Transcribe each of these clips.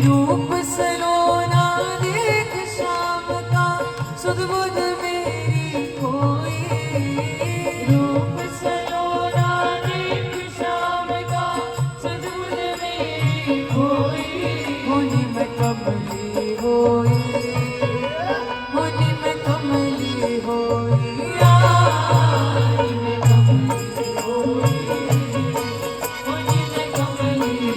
रूप सलोना देख शाम का सुध बुध मेरी खोई। रूप सलोना देख शाम का सुध बुध मेरी खोई। होनी में कमली होई, होनी में कमली होई, आई में कमली होई, होनी में कमली होई।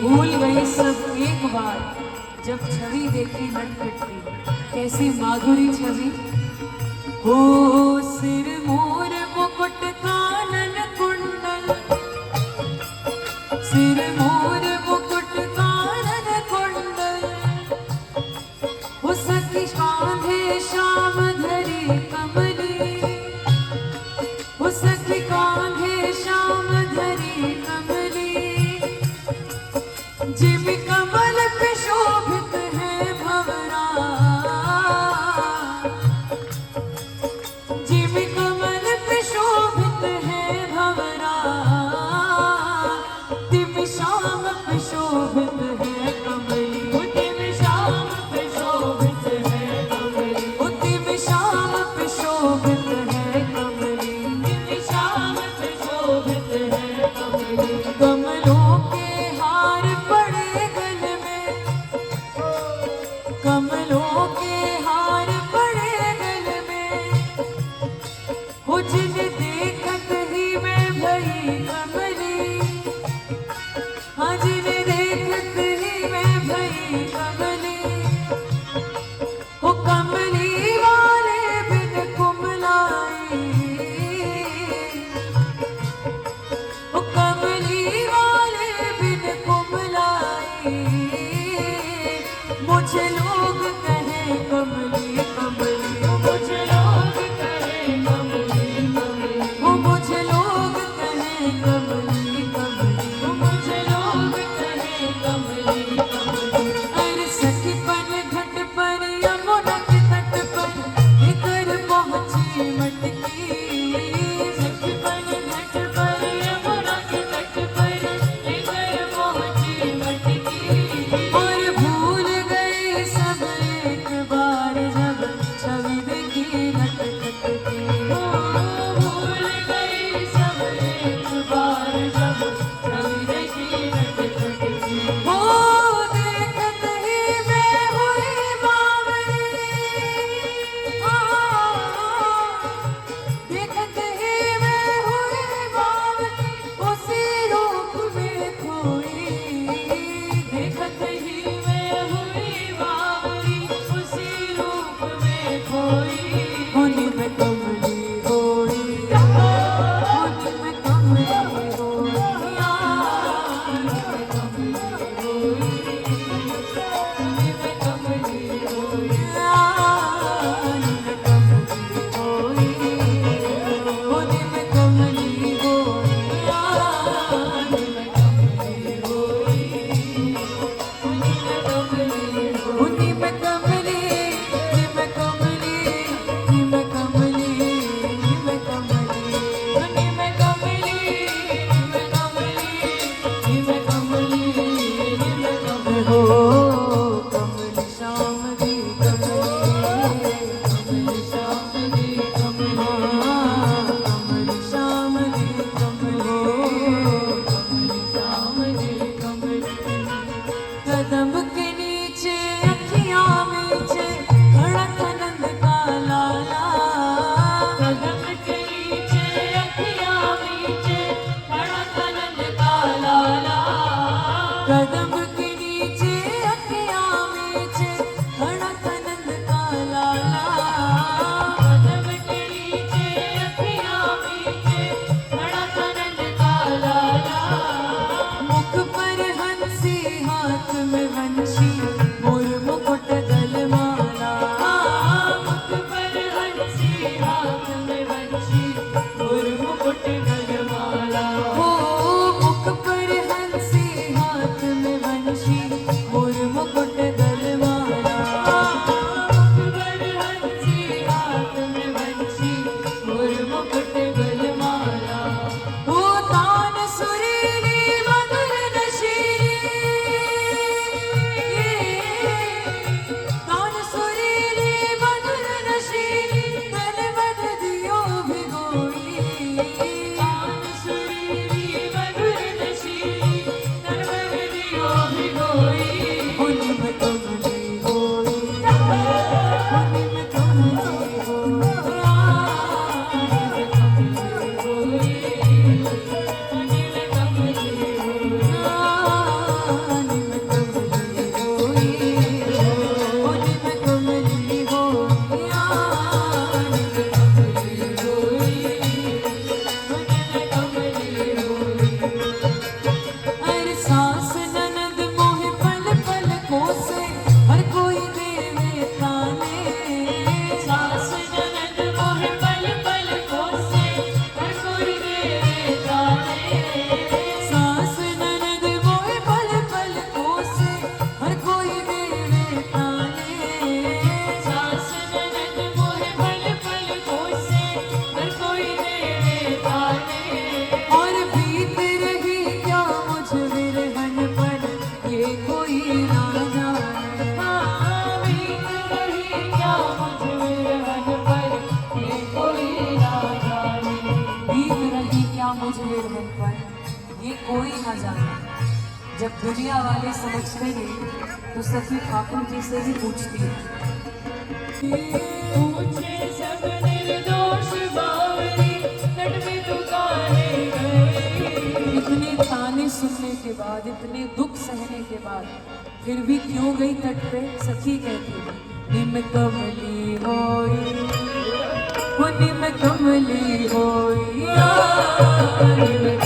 भूल गई सब एक बार जब छवि देखी नटखट की, कैसी माधुरी छवि। हो सिर मोर मुकुट कानन कुंडल, सिर मोर मुकुट कानन कुंडल। हो सखी कांधे श्याम धरी कमली, हो सखी कांधे श्याम धरी कमली। जिम कमल पे शोभित है भंवरा, जिम कमल पे शोभित है भंवरा। तिम श्याम पे शोभित है कमली, तिम श्याम पे शोभित है कमली, तिम श्याम पे शोभित है कमली, तिम श्याम पे शोभित है कमली। कमलों के हार पड़े गल में, कमलों के हार पड़े गल में। हो जिन देखत ही मैं भई कमली, हाँ जिन देखत ही मैं भई कमली। हो कमली वाले बिन कुमलाई, हो कमली वाले बिन कुमलाई। मुझे लोग कहें कमली कमली, मुझे लोग कहें कमली कमली, मुझे रहनपन ये कोई ना जाने। जब दुनिया वाले समझते नहीं तो सखी ठाकुर जी से ही पूछती है। पूछे सब निर्दोष बावरी, तट में तू काहे गई। इतने ताने सुनने के बाद, इतने दुख सहने के बाद फिर भी क्यों गई तट पे? सखी कहती है निम कमली होई, निम कमली होई, निम